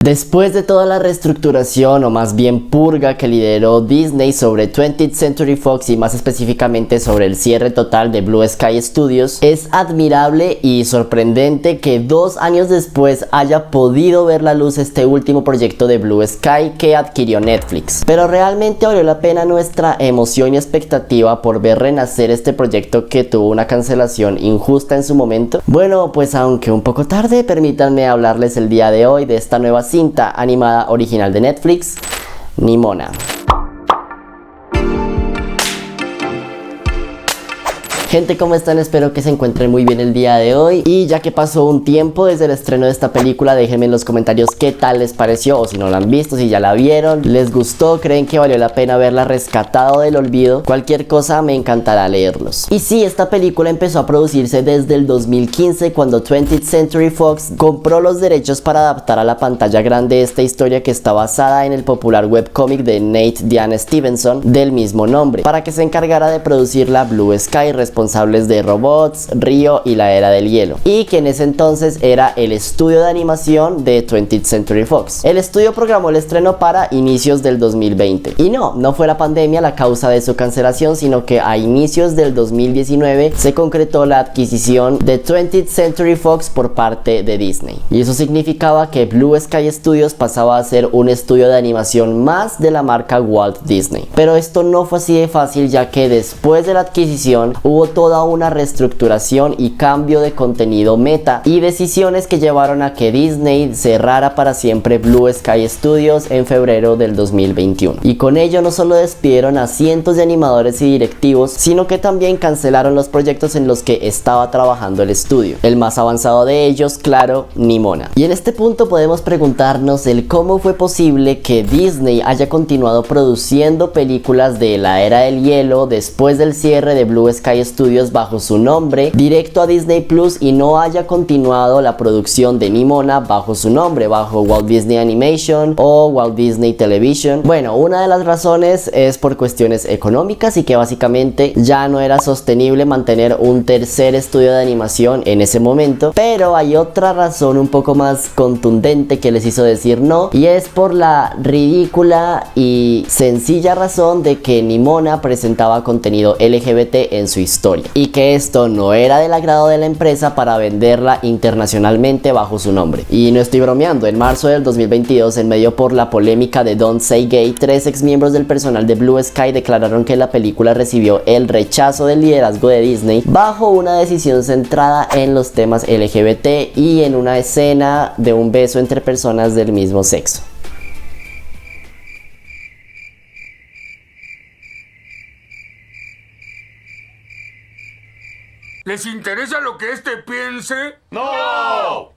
Después de toda la reestructuración o más bien purga que lideró Disney sobre 20th Century Fox y más específicamente sobre el cierre total de Blue Sky Studios, es admirable y sorprendente que 2 años después haya podido ver la luz este último proyecto de Blue Sky que adquirió Netflix. Pero realmente valió la pena nuestra emoción y expectativa por ver renacer este proyecto que tuvo una cancelación injusta en su momento. Bueno, pues aunque un poco tarde, permítanme hablarles el día de hoy de esta nueva cinta animada original de Netflix, Nimona. Gente, ¿cómo están? Espero que se encuentren muy bien el día de hoy. Y ya que pasó un tiempo desde el estreno de esta película, déjenme en los comentarios qué tal les pareció, o si no la han visto, si ya la vieron, les gustó, creen que valió la pena haberla rescatado del olvido. Cualquier cosa me encantará leerlos. Y sí, esta película empezó a producirse desde el 2015 cuando 20th Century Fox compró los derechos para adaptar a la pantalla grande esta historia que está basada en el popular webcómic de Nate Diane Stevenson del mismo nombre, para que se encargara de producir la Blue Sky, responsables de Robots, Río y la Era del Hielo, y que en ese entonces era el estudio de animación de 20th Century Fox. El estudio programó el estreno para inicios del 2020 y no fue la pandemia la causa de su cancelación, sino que a inicios del 2019 se concretó la adquisición de 20th Century Fox por parte de Disney, y eso significaba que Blue Sky Studios pasaba a ser un estudio de animación más de la marca Walt Disney. Pero esto no fue así de fácil, ya que después de la adquisición hubo toda una reestructuración y cambio de contenido meta y decisiones que llevaron a que Disney cerrara para siempre Blue Sky Studios en febrero del 2021. Y con ello no solo despidieron a cientos de animadores y directivos, sino que también cancelaron los proyectos en los que estaba trabajando el estudio. El más avanzado de ellos, claro, Nimona. Y en este punto podemos preguntarnos el cómo fue posible que Disney haya continuado produciendo películas de la Era del Hielo después del cierre de Blue Sky Studios bajo su nombre directo a Disney Plus y no haya continuado la producción de Nimona bajo su nombre, bajo Walt Disney Animation o Walt Disney Television. Bueno, una de las razones es por cuestiones económicas y que básicamente ya no era sostenible mantener un tercer estudio de animación en ese momento, pero hay otra razón un poco más contundente que les hizo decir no, y es por la ridícula y sencilla razón de que Nimona presentaba contenido LGBT en su historia y que esto no era del agrado de la empresa para venderla internacionalmente bajo su nombre. Y no estoy bromeando, en marzo del 2022, en medio por la polémica de Don't Say Gay, 3 exmiembros del personal de Blue Sky declararon que la película recibió el rechazo del liderazgo de Disney bajo una decisión centrada en los temas LGBT y en una escena de un beso entre personas del mismo sexo. ¿Les interesa lo que este piense? ¡No!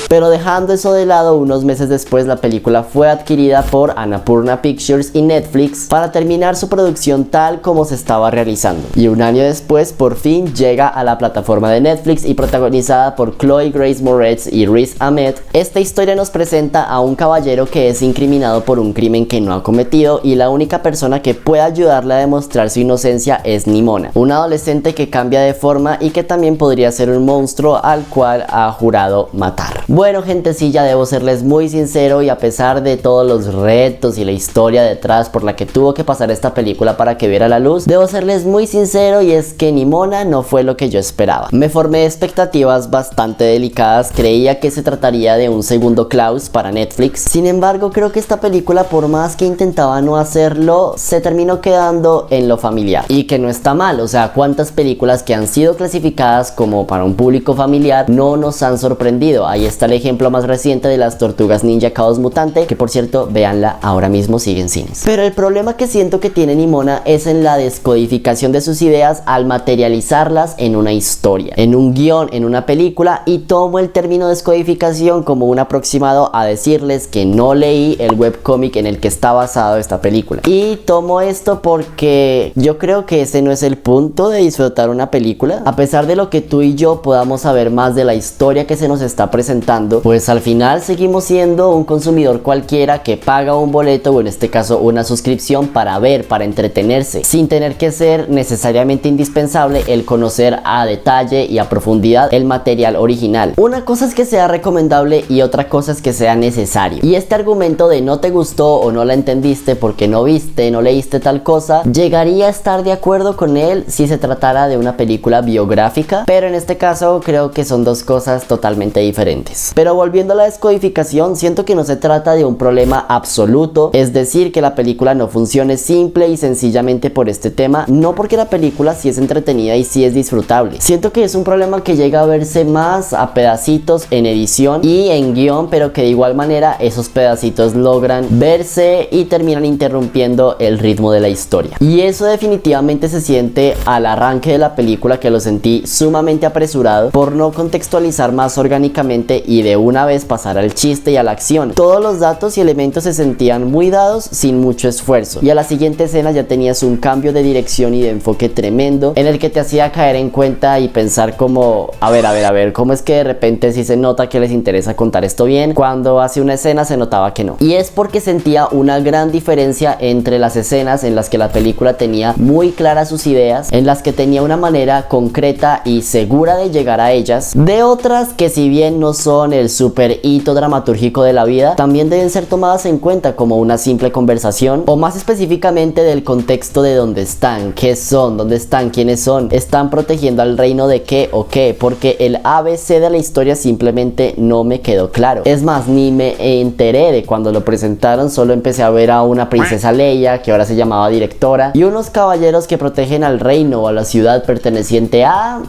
Pero dejando eso de lado, unos meses después la película fue adquirida por Annapurna Pictures y Netflix para terminar su producción tal como se estaba realizando. Y un año después, por fin llega a la plataforma de Netflix y protagonizada por Chloe Grace Moretz y Riz Ahmed. Esta historia nos presenta a un caballero que es incriminado por un crimen que no ha cometido y la única persona que puede ayudarle a demostrar su inocencia es Nimona, una adolescente que cambia de forma y que también podría ser un monstruo al cual ha jurado matar. Bueno, gentecilla, debo serles muy sincero, y a pesar de todos los retos y la historia detrás por la que tuvo que pasar esta película para que viera la luz, debo serles muy sincero, y es que Nimona no fue lo que yo esperaba. Me formé expectativas bastante delicadas, creía que se trataría de un segundo Klaus para Netflix. Sin embargo, creo que esta película, por más que intentaba no hacerlo, se terminó quedando en lo familiar, y que no está mal. O sea, cuántas películas que han sido clasificadas como para un público familiar no nos han sorprendido. Ahí está el ejemplo más reciente de las Tortugas Ninja Caos Mutante, que por cierto, véanla, ahora mismo sigue en cines. Pero el problema que siento que tiene Nimona es en la descodificación de sus ideas al materializarlas en una historia, en un guión, en una película, y tomo el término descodificación como un aproximado a decirles que no leí el webcómic en el que está basado esta película. Y tomo esto porque yo creo que ese no es el punto de disfrutar una película. A pesar de lo que tú y yo podamos saber más de la historia que se nos está presentando, presentando, pues al final seguimos siendo un consumidor cualquiera que paga un boleto o en este caso una suscripción para ver, para entretenerse, sin tener que ser necesariamente indispensable el conocer a detalle y a profundidad el material original. Una cosa es que sea recomendable y otra cosa es que sea necesario. Y este argumento de no te gustó o no la entendiste porque no viste, no leíste tal cosa, llegaría a estar de acuerdo con él si se tratara de una película biográfica, pero en este caso creo que son dos cosas totalmente diferentes. Pero volviendo a la descodificación, siento que no se trata de un problema absoluto, es decir, que la película no funcione simple y sencillamente por este tema, no, porque la película sí es entretenida y sí es disfrutable. Siento que es un problema que llega a verse más a pedacitos en edición y en guión, pero que de igual manera esos pedacitos logran verse y terminan interrumpiendo el ritmo de la historia. Y eso definitivamente se siente al arranque de la película, que lo sentí sumamente apresurado por no contextualizar más orgánicamente y de una vez pasar al chiste y a la acción. Todos los datos y elementos se sentían muy dados sin mucho esfuerzo, y a la siguiente escena ya tenías un cambio de dirección y de enfoque tremendo en el que te hacía caer en cuenta y pensar como, a ver, ¿cómo es que de repente sí se nota que les interesa contar esto bien cuando hace una escena se notaba que no? Y es porque sentía una gran diferencia entre las escenas en las que la película tenía muy claras sus ideas, en las que tenía una manera concreta y segura de llegar a ellas, de otras que, si bien no son el super hito dramatúrgico de la vida, también deben ser tomadas en cuenta como una simple conversación, o más específicamente del contexto de dónde están, qué son, dónde están, quiénes son, están protegiendo al reino de qué o qué, porque el ABC de la historia simplemente no me quedó claro. Es más, ni me enteré de cuando lo presentaron, solo empecé a ver a una princesa Leia, que ahora se llamaba directora, y unos caballeros que protegen al reino o a la ciudad perteneciente a...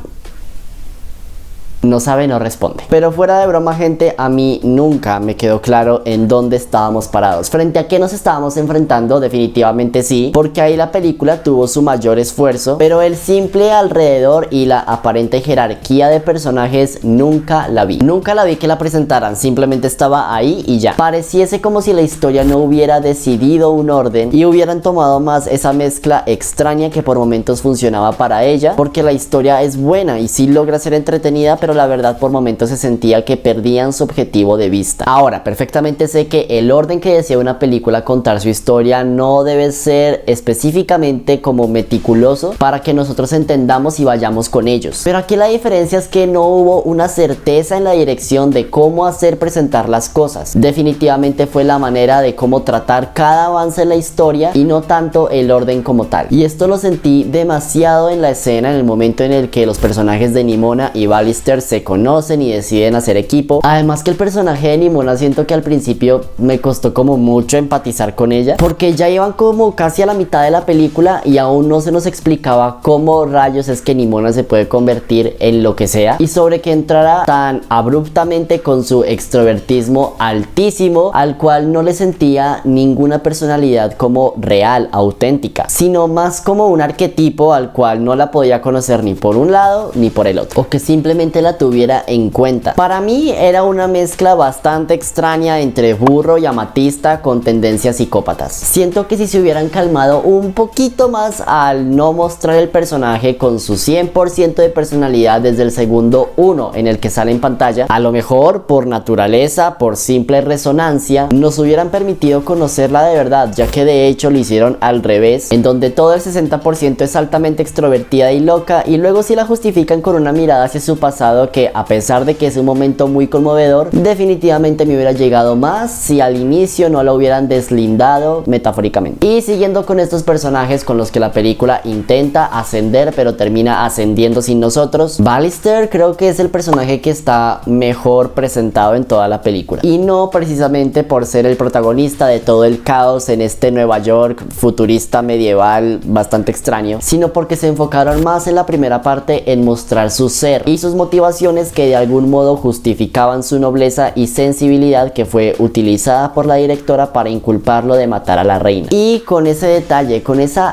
no sabe, no responde. Pero fuera de broma, gente, a mí nunca me quedó claro en dónde estábamos parados. Frente a qué nos estábamos enfrentando, definitivamente sí, porque ahí la película tuvo su mayor esfuerzo, pero el simple alrededor y la aparente jerarquía de personajes nunca la vi. Nunca la vi que la presentaran, simplemente estaba ahí y ya. Pareciese como si la historia no hubiera decidido un orden y hubieran tomado más esa mezcla extraña que por momentos funcionaba para ella, porque la historia es buena y sí logra ser entretenida, pero la verdad por momentos se sentía que perdían su objetivo de vista. Ahora, perfectamente sé que el orden que desea una película contar su historia no debe ser específicamente como meticuloso para que nosotros entendamos y vayamos con ellos. Pero aquí la diferencia es que no hubo una certeza en la dirección de cómo hacer presentar las cosas. Definitivamente fue la manera de cómo tratar cada avance en la historia y no tanto el orden como tal. Y esto lo sentí demasiado en la escena, en el momento en el que los personajes de Nimona y Ballister se conocen y deciden hacer equipo. Además que el personaje de Nimona, siento que al principio me costó como mucho empatizar con ella, porque ya iban como casi a la mitad de la película y aún no se nos explicaba cómo rayos es que Nimona se puede convertir en lo que sea, y sobre que entrara tan abruptamente con su extrovertismo altísimo, al cual no le sentía ninguna personalidad como real, auténtica, sino más como un arquetipo al cual no la podía conocer ni por un lado ni por el otro, o que simplemente la tuviera en cuenta. Para mí era una mezcla bastante extraña entre burro y amatista con tendencias psicópatas. Siento que si se hubieran calmado un poquito más al no mostrar el personaje con su 100% de personalidad desde el segundo 1 en el que sale en pantalla, a lo mejor por naturaleza, por simple resonancia, nos hubieran permitido conocerla de verdad, ya que de hecho lo hicieron al revés, en donde todo el 60% es altamente extrovertida y loca, y luego sí la justifican con una mirada hacia su pasado que, a pesar de que es un momento muy conmovedor, definitivamente me hubiera llegado más si al inicio no la hubieran deslindado metafóricamente. Y siguiendo con estos personajes con los que la película intenta ascender pero termina ascendiendo sin nosotros, Ballister creo que es el personaje que está mejor presentado en toda la película, y no precisamente por ser el protagonista de todo el caos en este Nueva York futurista medieval bastante extraño, sino porque se enfocaron más en la primera parte en mostrar su ser y sus motivaciones que de algún modo justificaban su nobleza y sensibilidad, que fue utilizada por la directora para inculparlo de matar a la reina. Y con ese detalle, con esa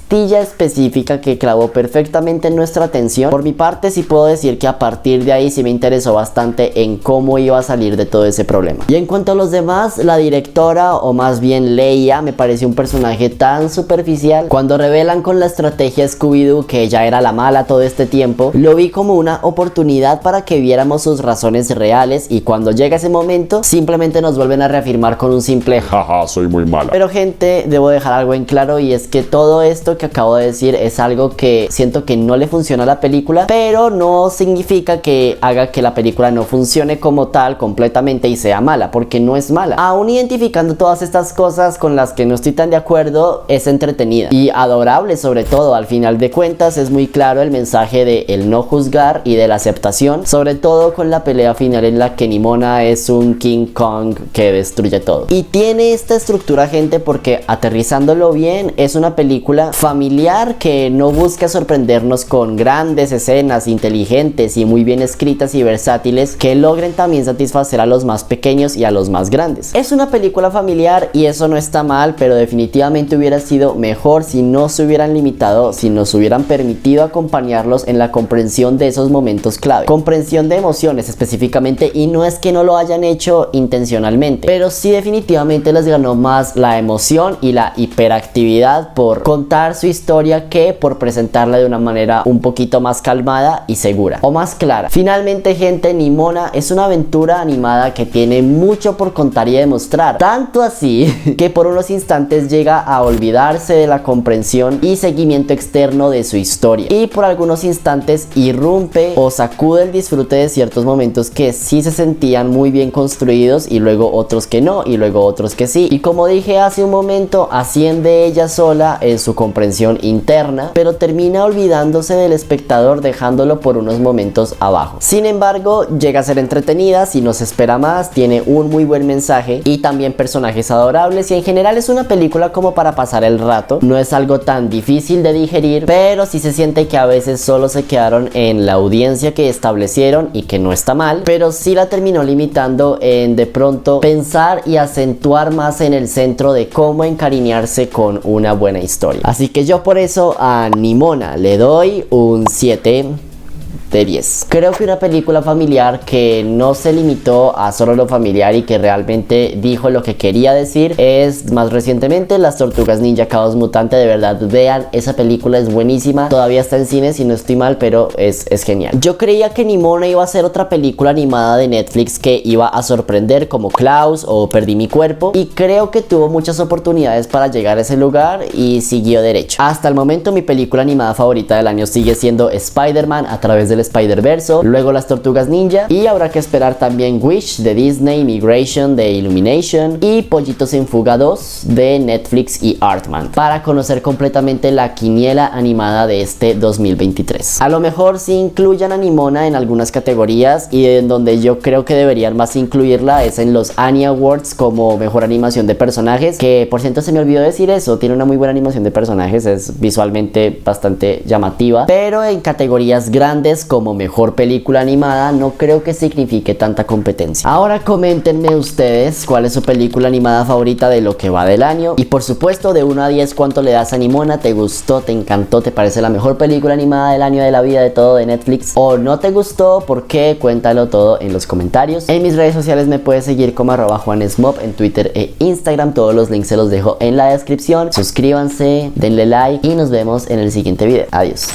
pastilla específica que clavó perfectamente en nuestra atención. Por mi parte sí puedo decir que a partir de ahí sí me interesó bastante en cómo iba a salir de todo ese problema. Y en cuanto a los demás, la directora, o más bien Leia, me pareció un personaje tan superficial. Cuando revelan con la estrategia Scooby-Doo que ella era la mala todo este tiempo, lo vi como una oportunidad para que viéramos sus razones reales, y cuando llega ese momento simplemente nos vuelven a reafirmar con un simple jaja, soy muy mala. Pero gente, debo dejar algo en claro, y es que todo esto que acabo de decir es algo que siento que no le funciona a la película, pero no significa que haga que la película no funcione como tal completamente y sea mala, porque no es mala. Aún identificando todas estas cosas con las que no estoy tan de acuerdo, es entretenida y adorable. Sobre todo, al final de cuentas es muy claro el mensaje de el no juzgar y de la aceptación, sobre todo con la pelea final en la que Nimona es un King Kong que destruye todo. Y tiene esta estructura, gente, porque aterrizándolo bien es una película familiar que no busca sorprendernos con grandes escenas inteligentes y muy bien escritas y versátiles que logren también satisfacer a los más pequeños y a los más grandes. Es una película familiar y eso no está mal, pero definitivamente hubiera sido mejor si no se hubieran limitado, si nos hubieran permitido acompañarlos en la comprensión de esos momentos clave, comprensión de emociones específicamente. Y no es que no lo hayan hecho intencionalmente, pero sí definitivamente les ganó más la emoción y la hiperactividad por contar su historia que por presentarla de una manera un poquito más calmada y segura, o más clara. Finalmente, gente, Nimona es una aventura animada que tiene mucho por contar y demostrar, tanto así que por unos instantes llega a olvidarse de la comprensión y seguimiento externo de su historia, y por algunos instantes irrumpe o sacude el disfrute de ciertos momentos que sí se sentían muy bien construidos, y luego otros que no, y luego otros que sí. Y como dije hace un momento, asciende ella sola en su comprensión interna, pero termina olvidándose del espectador, dejándolo por unos momentos abajo. Sin embargo, llega a ser entretenida si nos espera más, tiene un muy buen mensaje y también personajes adorables, y en general es una película como para pasar el rato. No es algo tan difícil de digerir, pero sí se siente que a veces solo se quedaron en la audiencia que establecieron, y que no está mal, pero sí la terminó limitando en de pronto pensar y acentuar más en el centro de cómo encariñarse con una buena historia. Así que yo por eso a Nimona le doy un 7 de 10. Creo que una película familiar que no se limitó a solo lo familiar y que realmente dijo lo que quería decir es más recientemente Las Tortugas Ninja Caos Mutante. De verdad, vean, esa película es buenísima, todavía está en cine si no estoy mal, pero es genial. Yo creía que Nimona iba a ser otra película animada de Netflix que iba a sorprender, como Klaus o Perdí mi cuerpo, y creo que tuvo muchas oportunidades para llegar a ese lugar y siguió derecho. Hasta el momento mi película animada favorita del año sigue siendo Spider-Man a través del Spider-Verso, luego Las Tortugas Ninja, y habrá que esperar también Wish de Disney, Migration de Illumination y Pollitos en Fuga 2 de Netflix y Artman, para conocer completamente la quiniela animada de este 2023. A lo mejor sí incluyan a Nimona en algunas categorías, y en donde yo creo que deberían más incluirla es en los Annie Awards como mejor animación de personajes, que por cierto se me olvidó decir eso, tiene una muy buena animación de personajes, es visualmente bastante llamativa, pero en categorías grandes como mejor película animada no creo que signifique tanta competencia. Ahora coméntenme ustedes cuál es su película animada favorita de lo que va del año, y por supuesto de 1 a 10 cuánto le das a Nimona. ¿Te gustó? ¿Te encantó? ¿Te parece la mejor película animada del año, de la vida, de todo, de Netflix? ¿O no te gustó? ¿Por qué? Cuéntalo todo en los comentarios. En mis redes sociales me puedes seguir como @JuanesMob en Twitter e Instagram, todos los links se los dejo en la descripción. Suscríbanse, denle like y nos vemos en el siguiente video. Adiós.